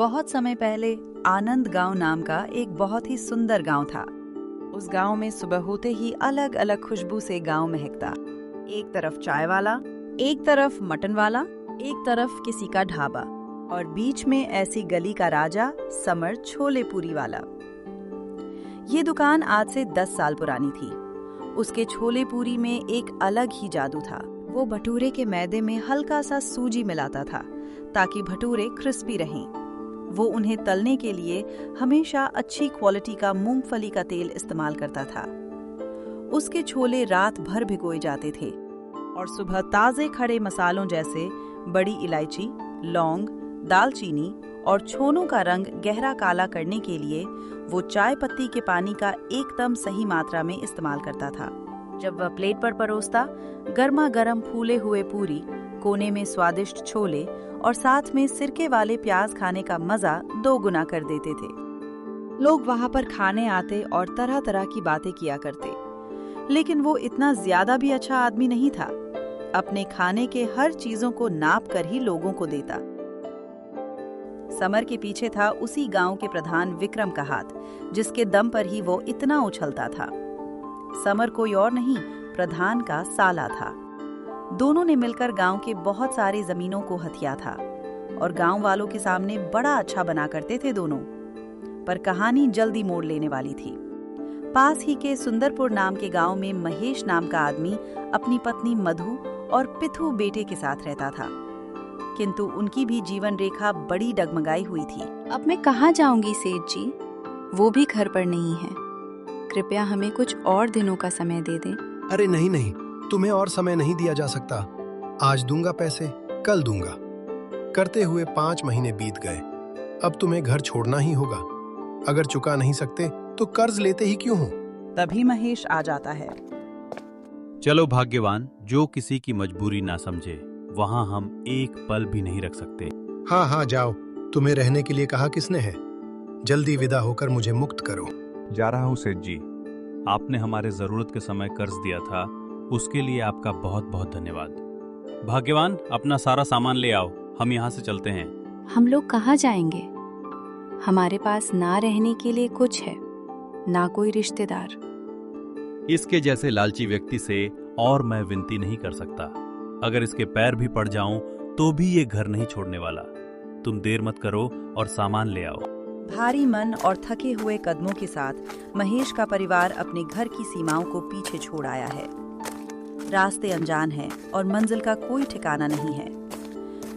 बहुत समय पहले आनंद गांव नाम का एक बहुत ही सुंदर गांव था। उस गांव में सुबह होते ही अलग अलग खुशबू से गांव महकता। एक तरफ चाय वाला, एक तरफ मटन वाला, एक तरफ किसी का ढाबा और बीच में ऐसी गली का राजा समर छोले पूरी वाला। ये दुकान आज से 10 साल पुरानी थी। उसके छोले पूरी में एक अलग ही जादू था। वो भटूरे के मैदे में हल्का सा सूजी मिलाता था ताकि भटूरे क्रिस्पी रहें। वो उन्हें तलने के लिए हमेशा अच्छी क्वालिटी का मूंगफली का तेल इस्तेमाल करता था। उसके छोले रात भर भिगोए जाते थे और सुबह ताजे खड़े मसालों जैसे बड़ी इलायची, लौंग, दालचीनी और छोनों का रंग गहरा काला करने के लिए वो चाय पत्ती के पानी का एकदम सही मात्रा में इस्तेमाल करता था। जब वह प्लेट पर परोसता, गर्मा गर्म फूले हुए पूरी, कोने में स्वादिष्ट छोले और साथ में सिरके वाले प्याज खाने का मजा 2 गुना कर देते थे। लोग वहां पर खाने आते और तरह तरह की बातें किया करते, लेकिन वो इतना ज्यादा भी अच्छा आदमी नहीं था। अपने खाने के हर चीजों को नाप कर ही लोगों को देता। समर के पीछे था उसी गांव के प्रधान विक्रम का हाथ, जिसके दम पर ही वो इतना उछलता था। समर कोई और नहीं, प्रधान का साला था। दोनों ने मिलकर गांव के बहुत सारी जमीनों को हथिया था और गांव वालों के सामने बड़ा अच्छा बना करते थे दोनों। पर कहानी जल्दी मोड़ लेने वाली थी। पास ही के सुंदरपुर नाम के गांव में महेश नाम का आदमी अपनी पत्नी मधु और पिथु बेटे के साथ रहता था, किंतु उनकी भी जीवन रेखा बड़ी डगमगाई हुई थी। अब मैं कहाँ जाऊंगी सेठ जी? वो भी घर पर नहीं है। कृपया हमें कुछ और दिनों का समय दे दें। अरे नहीं नहीं, तुम्हें और समय नहीं दिया जा सकता। आज दूंगा पैसे, कल दूंगा। करते हुए 5 महीने बीत गए। अब तुम्हें घर छोड़ना ही होगा। अगर चुका नहीं सकते तो कर्ज लेते ही क्यों हो? तभी महेश आ जाता है। चलो भाग्यवान, जो किसी की मजबूरी ना समझे वहां हम एक पल भी नहीं रख सकते। हाँ हाँ जाओ, तुम्हें रहने के लिए कहा किसने है? जल्दी विदा होकर मुझे मुक्त करो। जा रहा हूँ सेठ जी। आपने हमारे जरूरत के समय कर्ज दिया था, उसके लिए आपका बहुत बहुत धन्यवाद। भाग्यवान, अपना सारा सामान ले आओ, हम यहाँ से चलते हैं। हम लोग कहाँ जाएंगे? हमारे पास ना रहने के लिए कुछ है, ना कोई रिश्तेदार। इसके जैसे लालची व्यक्ति से और मैं विनती नहीं कर सकता। अगर इसके पैर भी पड़ जाऊं तो भी ये घर नहीं छोड़ने वाला। तुम देर मत करो और सामान ले आओ। भारी मन और थके हुए कदमों के साथ महेश का परिवार अपने घर की सीमाओं को पीछे छोड़ आया है। रास्ते अनजान हैं और मंजिल का कोई ठिकाना नहीं है।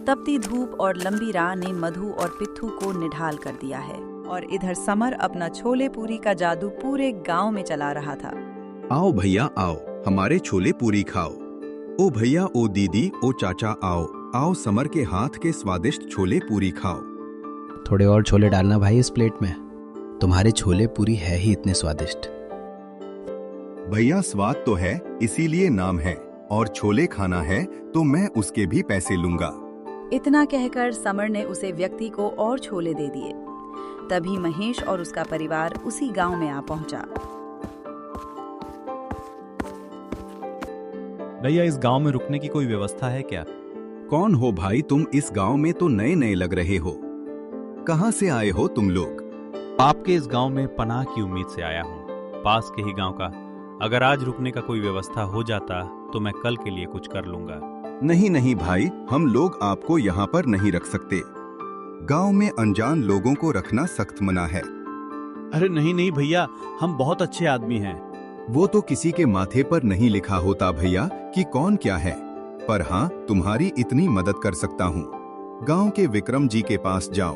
तपती धूप और लंबी राह ने मधु और पिट्ठू को निढाल कर दिया है और इधर समर अपना छोले पूरी का जादू पूरे गांव में चला रहा था। आओ भैया आओ, हमारे छोले पूरी खाओ। ओ भैया, ओ दीदी, ओ चाचा आओ, आओ समर के हाथ के स्वादिष्ट छोले पूरी खाओ। थोड़े और छोले डालना भाई इस प्लेट में, तुम्हारे छोले पूरी है ही इतने स्वादिष्ट। भैया स्वाद तो है, इसीलिए नाम है, और छोले खाना है तो मैं उसके भी पैसे लूंगा। इतना कहकर समर ने उसे व्यक्ति को और छोले दे दिए। तभी महेश और उसका परिवार उसी गांव में आ पहुंचा। भैया, इस गांव में रुकने की कोई व्यवस्था है क्या? कौन हो भाई तुम? इस गांव में तो नए नए लग रहे हो। कहाँ से आए हो तुम लोग? आपके इस गांव में पनाह की उम्मीद से आया हूँ, पास के ही गांव का। अगर आज रुकने का कोई व्यवस्था हो जाता तो मैं कल के लिए कुछ कर लूंगा। नहीं नहीं भाई, हम लोग आपको यहाँ पर नहीं रख सकते। गांव में अनजान लोगों को रखना सख्त मना है। अरे नहीं नहीं भैया, हम बहुत अच्छे आदमी हैं। वो तो किसी के माथे पर नहीं लिखा होता भैया कि कौन क्या है, पर हाँ तुम्हारी इतनी मदद कर सकता हूँ। गांव के विक्रम जी के पास जाओ,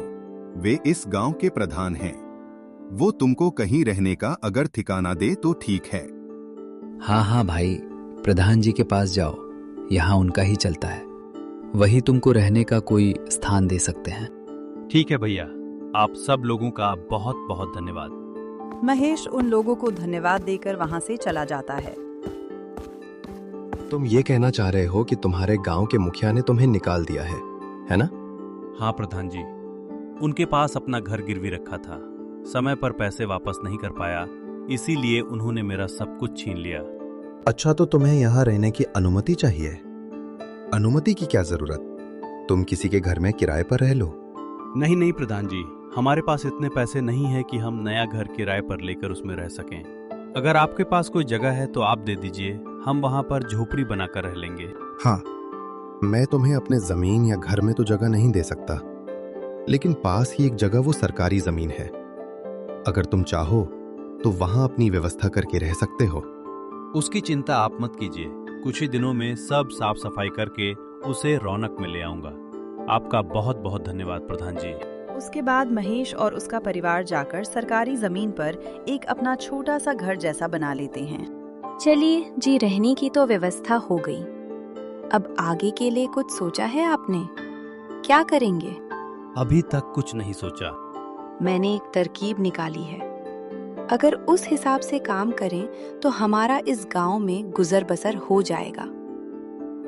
वे इस गांव के प्रधान हैं। वो तुमको कहीं रहने का अगर ठिकाना दे तो ठीक है। हाँ हाँ भाई, प्रधान जी के पास जाओ, यहाँ उनका ही चलता है। वही तुमको रहने का कोई स्थान दे सकते हैं। ठीक है भैया, आप सब लोगों का बहुत बहुत धन्यवाद। महेश उन लोगों को धन्यवाद देकर वहां से चला जाता है। तुम ये कहना चाह रहे हो कि तुम्हारे गांव के मुखिया ने तुम्हें निकाल दिया है ना? हाँ प्रधान जी, उनके पास अपना घर गिरवी रखा था, समय पर पैसे वापस नहीं कर पाया, इसीलिए उन्होंने मेरा सब कुछ छीन लिया। अच्छा, तो तुम्हें यहाँ रहने की अनुमति चाहिए। अनुमति की क्या जरूरत? तुम किसी के घर में किराए पर रह लो। नहीं नहीं प्रधान जी, हमारे पास इतने पैसे नहीं है कि हम नया घर किराए पर लेकर उसमें रह सकें। अगर आपके पास कोई जगह है तो आप दे दीजिए, हम वहां पर झोपड़ी बनाकर रह लेंगे। हाँ, मैं तुम्हें अपने जमीन या घर में तो जगह नहीं दे सकता, लेकिन पास ही एक जगह वो सरकारी जमीन है। अगर तुम चाहो तो वहां अपनी व्यवस्था करके रह सकते हो। उसकी चिंता आप मत कीजिए, कुछ ही दिनों में सब साफ सफाई करके उसे रौनक में ले आऊंगा। आपका बहुत बहुत धन्यवाद प्रधान जी। उसके बाद महेश और उसका परिवार जाकर सरकारी जमीन पर एक अपना छोटा सा घर जैसा बना लेते हैं। चलिए जी, रहने की तो व्यवस्था हो गई। अब आगे के लिए कुछ सोचा है आपने? क्या करेंगे? अभी तक कुछ नहीं सोचा। मैंने एक तरकीब निकाली है। अगर उस हिसाब से काम करें तो हमारा इस गांव में गुजर बसर हो जाएगा।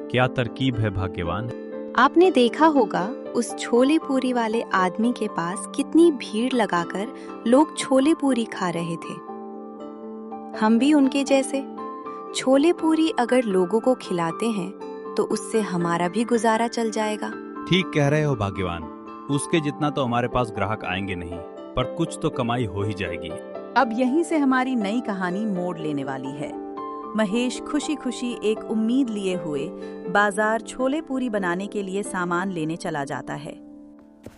क्या तरकीब है भाग्यवान? आपने देखा होगा उस छोले पूरी वाले आदमी के पास कितनी भीड़ लगाकर लोग छोले पूरी खा रहे थे। हम भी उनके जैसे छोले पूरी अगर लोगों को खिलाते हैं तो उससे हमारा भी गुजारा चल जाएगा। ठीक कह रहे हो भाग्यवान, उसके जितना तो हमारे पास ग्राहक आएंगे नहीं, पर कुछ तो कमाई हो ही जाएगी। अब यहीं से हमारी नई कहानी मोड़ लेने वाली है। महेश खुशी खुशी एक उम्मीद लिए हुए बाजार छोले पूरी बनाने के लिए सामान लेने चला जाता है।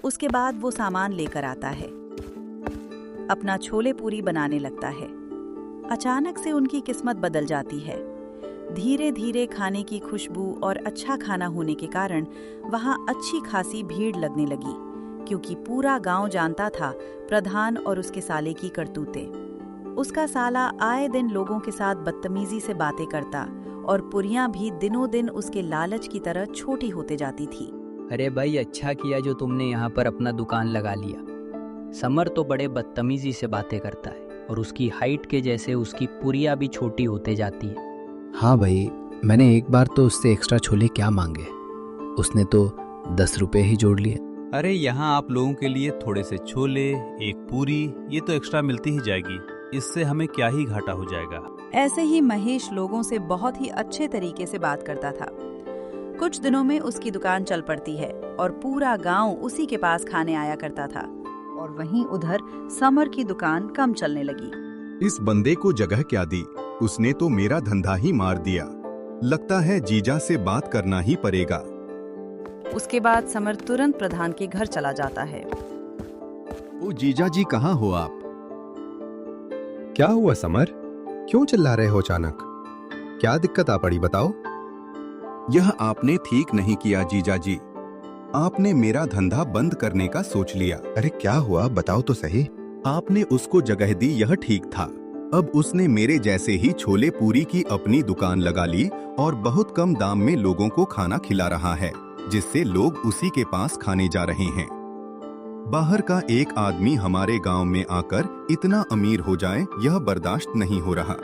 उसके बाद वो सामान लेकर आता है, अपना छोले पूरी बनाने लगता है। अचानक से उनकी किस्मत बदल जाती है। धीरे धीरे खाने की खुशबू और अच्छा खाना होने के कारण वहां अच्छी खासी भीड़ लगने लगी, क्योंकि पूरा गांव जानता था प्रधान और उसके साले की करतूतें। उसका साला आए दिन लोगों के साथ बदतमीजी से बातें करता और पुरियां भी दिनों दिन उसके लालच की तरह छोटी होते जाती थी। अरे भाई, अच्छा किया जो तुमने यहाँ पर अपना दुकान लगा लिया। समर तो बड़े बदतमीजी से बातें करता है और उसकी हाइट के जैसे उसकी पुरिया भी छोटी होते जाती है। हाँ भाई, मैंने एक बार तो उससे एक्स्ट्रा छोले क्या मांगे, उसने तो 10 रुपए ही जोड़ लिए। अरे यहाँ आप लोगों के लिए थोड़े से छोले, एक पूरी, ये तो एक्स्ट्रा मिलती ही जाएगी, इससे हमें क्या ही घाटा हो जाएगा। ऐसे ही महेश लोगों से बहुत ही अच्छे तरीके से बात करता था। कुछ दिनों में उसकी दुकान चल पड़ती है और पूरा गांव उसी के पास खाने आया करता था। और वहीं उधर समर की दुकान कम चलने लगी। इस बंदे को जगह क्या दी, उसने तो मेरा धंधा ही मार दिया। लगता है जीजा से बात करना ही पड़ेगा। उसके बाद समर तुरंत प्रधान के घर चला जाता है। ओ जीजा जी, कहाँ हो आप? क्या हुआ समर, क्यों चिल्ला रहे हो अचानक? क्या दिक्कत आ पड़ी, बताओ। यह आपने ठीक नहीं किया जीजा जी। आपने मेरा धंधा बंद करने का सोच लिया। अरे क्या हुआ, बताओ तो सही। आपने उसको जगह दी, यह ठीक था। अब उसने मेरे जैसे ही छोले पूरी की अपनी दुकान लगा ली और बहुत कम दाम में लोगों को खाना खिला रहा है, जिससे लोग उसी के पास खाने जा रहे हैं। बाहर का एक आदमी हमारे गांव में आकर इतना अमीर हो जाए, यह बर्दाश्त नहीं हो रहा।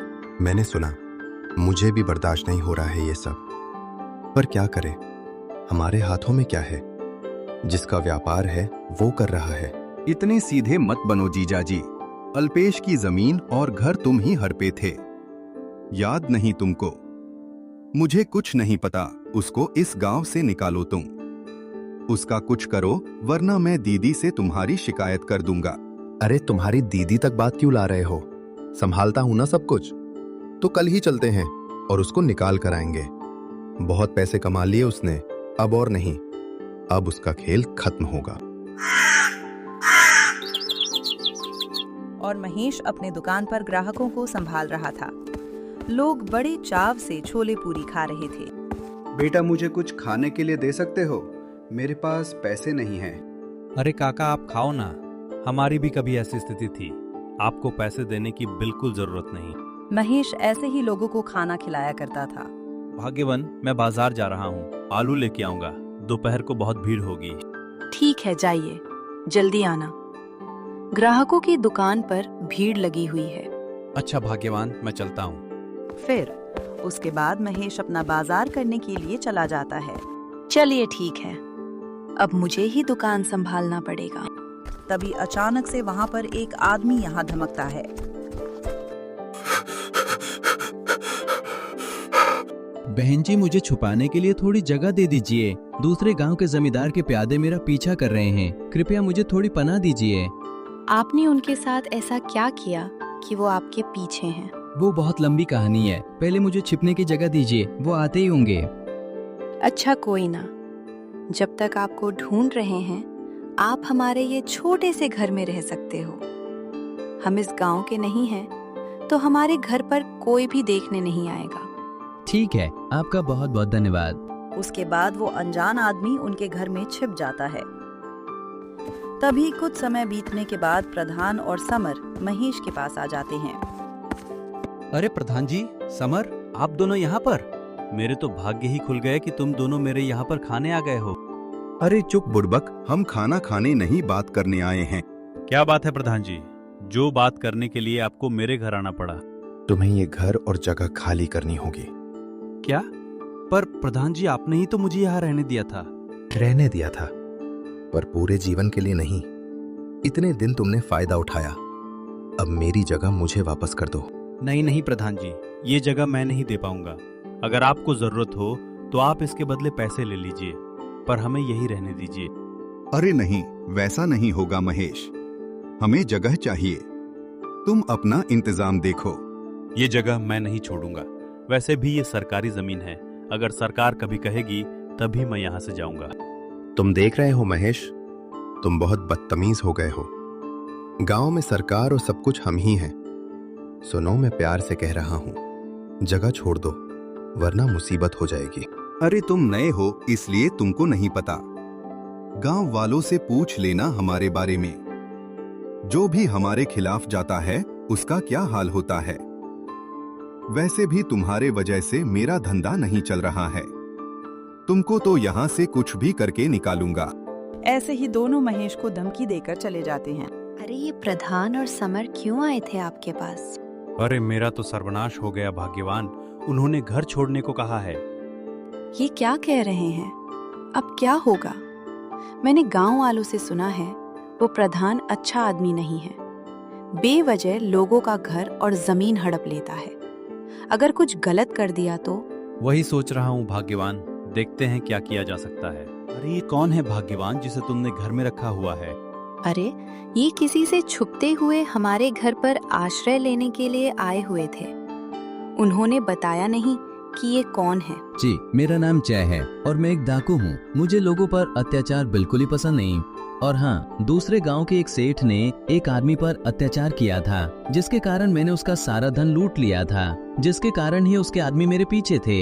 मैंने सुना, मुझे भी बर्दाश्त नहीं हो रहा है ये सब, पर क्या करें, हमारे हाथों में क्या है। जिसका व्यापार है वो कर रहा है। इतने सीधे मत बनो जीजा जी। अल्पेश की जमीन और घर तुम ही हड़पे थे, याद नहीं तुमको? मुझे कुछ नहीं पता, उसको इस गांव से निकालो तुम। उसका कुछ करो, वरना मैं दीदी से तुम्हारी शिकायत कर दूंगा। अरे तुम्हारी दीदी तक बात क्यों ला रहे हो? संभालता हूं ना सब कुछ। तो कल ही चलते हैं और उसको निकाल कर आएंगे। बहुत पैसे कमा लिए उसने, अब और नहीं, अब उसका खेल खत्म होगा। और महेश अपने दुकान पर ग्राहकों को संभाल रहा था। लोग बड़े चाव से छोले पूरी खा रहे थे। बेटा, मुझे कुछ खाने के लिए दे सकते हो? मेरे पास पैसे नहीं हैं। अरे काका, आप खाओ ना, हमारी भी कभी ऐसी स्थिति थी। आपको पैसे देने की बिल्कुल जरूरत नहीं। महेश ऐसे ही लोगों को खाना खिलाया करता था। भाग्यवन, मैं बाजार जा रहा हूँ, आलू लेके आऊंगा, दोपहर को बहुत भीड़ होगी। ठीक है, जाइए, जल्दी आना। ग्राहकों की दुकान पर भीड़ लगी हुई है। अच्छा भाग्यवान, मैं चलता हूँ। फिर उसके बाद महेश अपना बाजार करने के लिए चला जाता है। चलिए ठीक है, अब मुझे ही दुकान संभालना पड़ेगा। तभी अचानक से वहां पर एक आदमी यहाँ धमकता है। बहन जी, मुझे छुपाने के लिए थोड़ी जगह दे दीजिए। दूसरे गांव के जमींदार के प्यादे मेरा पीछा कर रहे हैं। कृपया मुझे थोड़ी पनाह दीजिए। आपने उनके साथ ऐसा क्या किया कि वो आपके पीछे हैं? वो बहुत लंबी कहानी है। पहले मुझे छिपने की जगह दीजिए, वो आते ही होंगे। अच्छा, कोई ना। जब तक आपको ढूंढ रहे हैं, आप हमारे ये छोटे से घर में रह सकते हो। हम इस गांव के नहीं हैं, तो हमारे घर पर कोई भी देखने नहीं आएगा। ठीक है, आपका बहुत बहुत धन्यवाद। उसके बाद वो अनजान आदमी उनके घर में छिप जाता है। तभी कुछ समय बीतने के बाद प्रधान और समर महेश के पास आ जाते हैं। अरे प्रधान जी, समर, आप दोनों यहाँ पर? मेरे तो भाग्य ही खुल गए कि तुम दोनों मेरे यहाँ पर खाने आ गए हो। अरे चुप बुड़बक, हम खाना खाने नहीं बात करने आए हैं। क्या बात है प्रधान जी, जो बात करने के लिए आपको मेरे घर आना पड़ा? तुम्हें ये घर और जगह खाली करनी होगी। क्या? पर प्रधान जी, आपने ही तो मुझे यहाँ रहने दिया था। रहने दिया था, पर पूरे जीवन के लिए नहीं। इतने दिन तुमने फायदा उठाया, अब मेरी जगह मुझे वापस कर दो। नहीं नहीं प्रधान जी, ये जगह मैं नहीं दे पाऊंगा। अगर आपको जरूरत हो तो आप इसके बदले पैसे ले लीजिए, पर हमें यही रहने दीजिए। अरे नहीं, वैसा नहीं होगा महेश। हमें जगह चाहिए। तुम अपना इंतजाम देखो। ये जगह मैं नहीं छोड़ूंगा। वैसे भी ये सरकारी जमीन है। अगर सरकार कभी कहेगी तभी मैं यहाँ से जाऊंगा। तुम देख रहे हो महेश, तुम बहुत बदतमीज हो गए हो। गांव में सरकार और सब कुछ हम ही हैं। सुनो, मैं प्यार से कह रहा हूं, जगह छोड़ दो, वरना मुसीबत हो जाएगी। अरे तुम नए हो इसलिए तुमको नहीं पता। गांव वालों से पूछ लेना हमारे बारे में। जो भी हमारे खिलाफ जाता है उसका क्या हाल होता है। वैसे भी तुम्हारे वजह से मेरा धंधा नहीं चल रहा है। तुमको तो यहाँ से कुछ भी करके निकालूंगा। ऐसे ही दोनों महेश को धमकी देकर चले जाते हैं। अरे, ये प्रधान और समर क्यों आए थे आपके पास? अरे मेरा तो सर्वनाश हो गया भाग्यवान, उन्होंने घर छोड़ने को कहा है। ये क्या कह रहे हैं? अब क्या होगा? मैंने गांव वालों से सुना है वो प्रधान अच्छा आदमी नहीं है। बेवजह लोगों का घर और जमीन हड़प लेता है। अगर कुछ गलत कर दिया तो? वही सोच रहा हूँ भाग्यवान, देखते हैं क्या किया जा सकता है। अरे ये कौन है भाग्यवान जिसे तुमने घर में रखा हुआ है? अरे, ये किसी से छुपते हुए हमारे घर पर आश्रय लेने के लिए आए हुए थे। उन्होंने बताया नहीं कि ये कौन है। जी, मेरा नाम जय है और मैं एक डाकू हूँ। मुझे लोगों पर अत्याचार बिल्कुल ही पसंद नहीं। और हाँ, दूसरे गांव के एक सेठ ने एक आदमी पर अत्याचार किया था, जिसके कारण मैंने उसका सारा धन लूट लिया था, जिसके कारण ही उसके आदमी मेरे पीछे थे।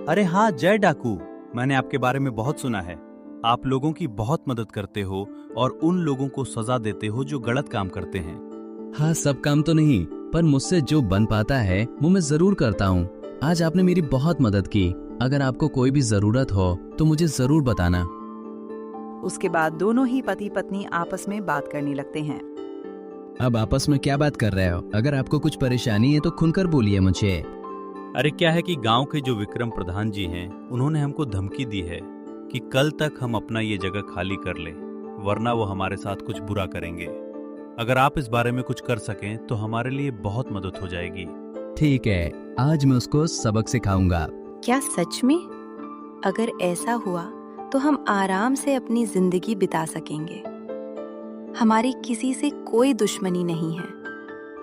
अरे हाँ जय डाकू, मैंने आपके बारे में बहुत सुना है। आप लोगों की बहुत मदद करते हो और उन लोगों को सजा देते हो जो गलत काम करते हैं। हाँ, सब काम तो नहीं, पर मुझसे जो बन पाता है वो मैं जरूर करता हूँ। आज आपने मेरी बहुत मदद की। अगर आपको कोई भी जरूरत हो तो मुझे जरूर बताना। उसके बाद दोनों ही पति पत्नी आपस में बात करने लगते हैं। अब आपस में क्या बात कर रहे हो? अगर आपको कुछ परेशानी है तो खुलकर बोलिए मुझे। अरे क्या है कि गांव के जो विक्रम प्रधान जी हैं, उन्होंने हमको धमकी दी है कि कल तक हम अपना ये जगह खाली कर लें, वरना वो हमारे साथ कुछ बुरा करेंगे। अगर आप इस बारे में कुछ कर सकें तो हमारे लिए बहुत मदद हो जाएगी। ठीक है, आज मैं उसको सबक सिखाऊंगा। क्या सच में? अगर ऐसा हुआ तो हम आराम से अपनी जिंदगी बिता सकेंगे। हमारी किसी से कोई दुश्मनी नहीं है,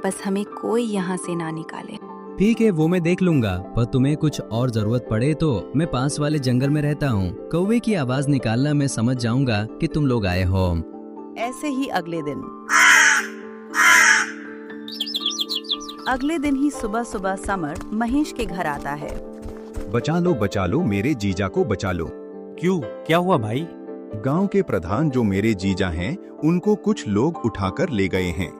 बस हमें कोई यहाँ से ना निकाले। ठीक है, वो मैं देख लूंगा, पर तुम्हें कुछ और जरूरत पड़े तो मैं पास वाले जंगल में रहता हूँ। कौवे की आवाज निकालना मैं समझ जाऊंगा कि तुम लोग आए हो। ऐसे ही अगले दिन ही सुबह सुबह समर महेश के घर आता है। बचा लो मेरे जीजा को बचा लो। क्यों, क्या हुआ भाई? गांव के प्रधान जो मेरे जीजा हैं, उनको कुछ लोग उठाकर ले गए हैं।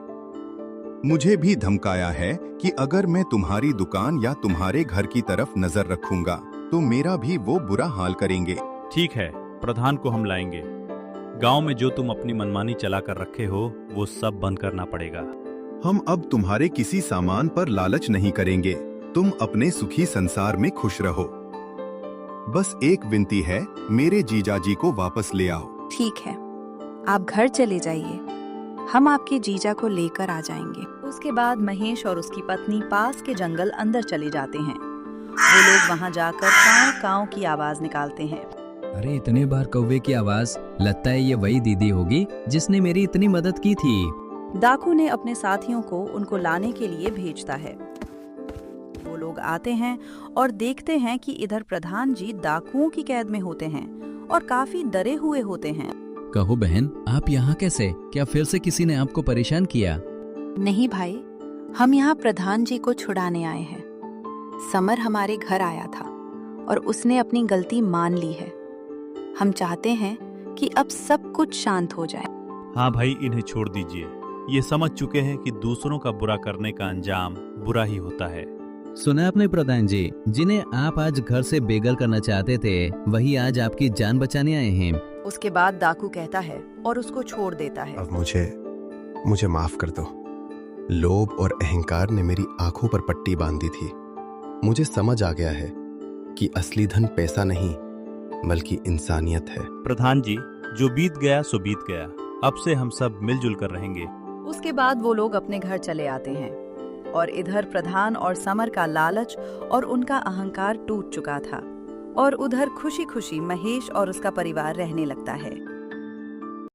मुझे भी धमकाया है कि अगर मैं तुम्हारी दुकान या तुम्हारे घर की तरफ नजर रखूंगा तो मेरा भी वो बुरा हाल करेंगे। ठीक है, प्रधान को हम लाएंगे। गांव में जो तुम अपनी मनमानी चला कर रखे हो वो सब बंद करना पड़ेगा। हम अब तुम्हारे किसी सामान पर लालच नहीं करेंगे। तुम अपने सुखी संसार में खुश रहो। बस एक विनती है, मेरे जीजाजी को वापस ले आओ। ठीक है, आप घर चले जाइए, हम आपके जीजा को लेकर आ जाएंगे। उसके बाद महेश और उसकी पत्नी पास के जंगल अंदर चले जाते हैं वो लोग वहां जाकर काव काव की आवाज निकालते हैं। अरे इतने बार कौवे की आवाज, लगता है ये वही दीदी होगी जिसने मेरी इतनी मदद की थी। डाकू ने अपने साथियों को उनको लाने के लिए भेजता है। वो लोग आते हैं और देखते हैं कि इधर प्रधान जी डाकुओं की कैद में होते हैं और काफी डरे हुए होते हैं। कहो बहन, आप यहाँ कैसे? क्या फिर से किसी ने आपको परेशान किया? नहीं भाई, हम यहाँ प्रधान जी को छुड़ाने आए हैं। समर हमारे घर आया था और उसने अपनी गलती मान ली है। हम चाहते हैं कि अब सब कुछ शांत हो जाए। हाँ भाई, इन्हें छोड़ दीजिए। ये समझ चुके हैं कि दूसरों का बुरा करने का अंजाम बुरा ही होता है। सुना आपने प्रधान जी, जिन्हें आप आज घर से बेघर करना चाहते थे वही आज आपकी जान बचाने आए हैं। उसके बाद डाकू कहता है और उसको छोड़ देता है। अब मुझे माफ कर दो। लोभ और अहंकार ने मेरी आंखों पर पट्टी बांधी थी। मुझे समझ आ गया है कि असली धन पैसा नहीं बल्कि इंसानियत है। प्रधान जी, जो बीत गया सो बीत गया। अब से हम सब मिलजुल कर रहेंगे। उसके बाद वो लोग अपने घर चले आते हैं और इधर प्रधान और समर का लालच और उनका अहंकार टूट चुका था और उधर खुशी खुशी महेश और उसका परिवार रहने लगता है।